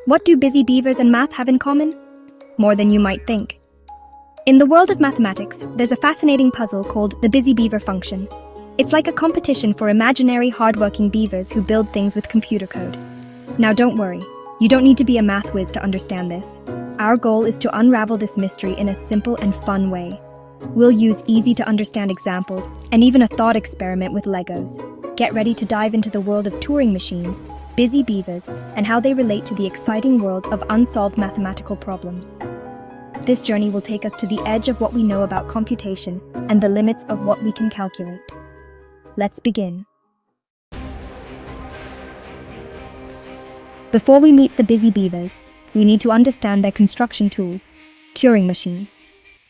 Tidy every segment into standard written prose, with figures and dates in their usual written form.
What do busy beavers and math have in common? More than you might think. In the world of mathematics, there's a fascinating puzzle called the Busy Beaver function. It's like a competition for imaginary, hardworking beavers who build things with computer code. Now don't worry, you don't need to be a math whiz to understand this. Our goal is to unravel this mystery in a simple and fun way. We'll use easy-to-understand examples and even a thought experiment with Legos. Get ready to dive into the world of Turing machines, busy beavers, and how they relate to the exciting world of unsolved mathematical problems. This journey will take us to the edge of what we know about computation and the limits of what we can calculate. Let's begin. Before we meet the busy beavers, we need to understand their construction tools, Turing machines.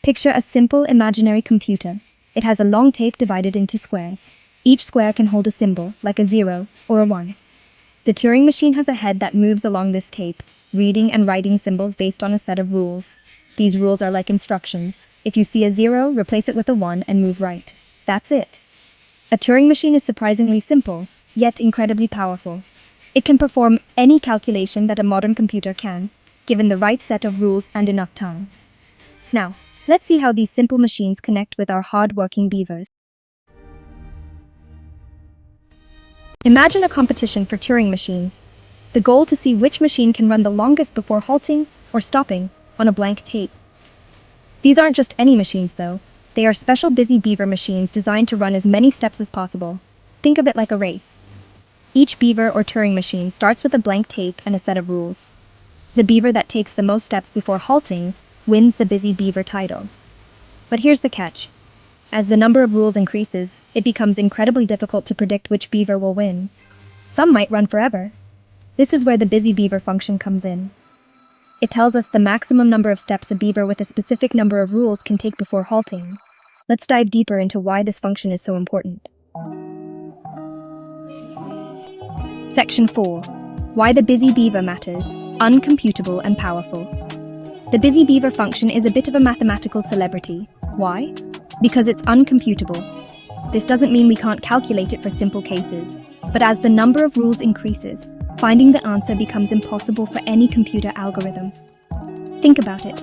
Picture a simple imaginary computer. It has a long tape divided into squares. Each square can hold a symbol, like a 0 or a 1. The Turing machine has a head that moves along this tape, reading and writing symbols based on a set of rules. These rules are like instructions. If you see a 0, replace it with a 1 and move right. That's it. A Turing machine is surprisingly simple, yet incredibly powerful. It can perform any calculation that a modern computer can, given the right set of rules and enough time. Now, let's see how these simple machines connect with our hard-working beavers. Imagine a competition for Turing machines. The goal to see which machine can run the longest before halting or stopping on a blank tape. These aren't just any machines, though. They are special busy beaver machines designed to run as many steps as possible. Think of it like a race. Each beaver or Turing machine starts with a blank tape and a set of rules. The beaver that takes the most steps before halting wins the busy beaver title. But here's the catch. As the number of rules increases, it becomes incredibly difficult to predict which beaver will win. Some might run forever. This is where the busy beaver function comes in. It tells us the maximum number of steps a beaver with a specific number of rules can take before halting. Let's dive deeper into why this function is so important. Section 4. Why the busy beaver matters, uncomputable and powerful. The busy beaver function is a bit of a mathematical celebrity. Why? Because it's uncomputable. This doesn't mean we can't calculate it for simple cases, but as the number of rules increases, finding the answer becomes impossible for any computer algorithm. Think about it.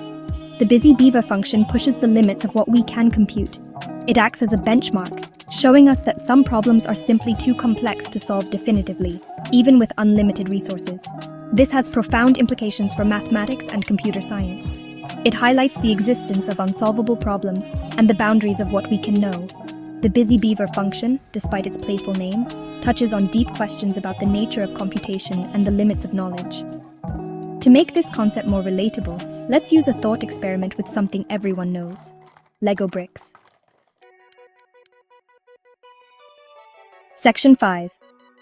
The busy beaver function pushes the limits of what we can compute. It acts as a benchmark, showing us that some problems are simply too complex to solve definitively, even with unlimited resources. This has profound implications for mathematics and computer science. It highlights the existence of unsolvable problems and the boundaries of what we can know. The busy beaver function, despite its playful name, touches on deep questions about the nature of computation and the limits of knowledge. To make this concept more relatable, let's use a thought experiment with something everyone knows: Lego bricks. Section 5.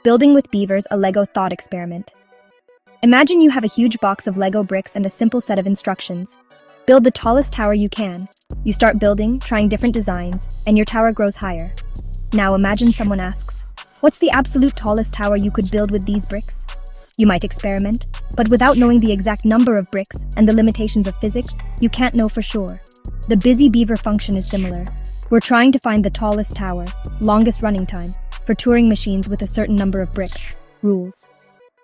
Building with beavers, a Lego thought experiment. Imagine you have a huge box of Lego bricks and a simple set of instructions. Build the tallest tower you can. You start building, trying different designs, and your tower grows higher. Now imagine someone asks, what's the absolute tallest tower you could build with these bricks? You might experiment, but without knowing the exact number of bricks and the limitations of physics, you can't know for sure. The busy beaver function is similar. We're trying to find the tallest tower, longest running time, for Turing machines with a certain number of bricks, rules.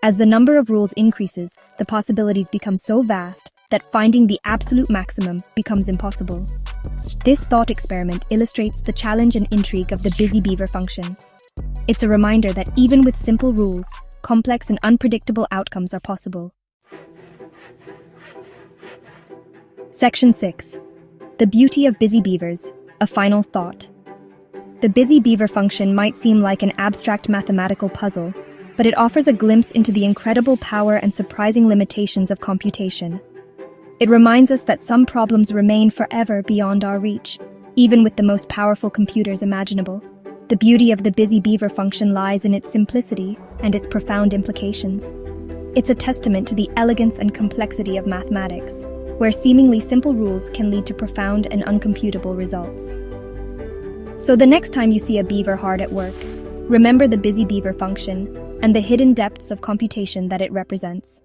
As the number of rules increases, the possibilities become so vast that finding the absolute maximum becomes impossible. This thought experiment illustrates the challenge and intrigue of the busy beaver function. It's a reminder that even with simple rules, complex and unpredictable outcomes are possible. Section 6. The beauty of busy beavers, a final thought. The busy beaver function might seem like an abstract mathematical puzzle, but it offers a glimpse into the incredible power and surprising limitations of computation. It reminds us that some problems remain forever beyond our reach, even with the most powerful computers imaginable. The beauty of the busy beaver function lies in its simplicity and its profound implications. It's a testament to the elegance and complexity of mathematics, where seemingly simple rules can lead to profound and uncomputable results. So the next time you see a beaver hard at work, remember the busy beaver function and the hidden depths of computation that it represents.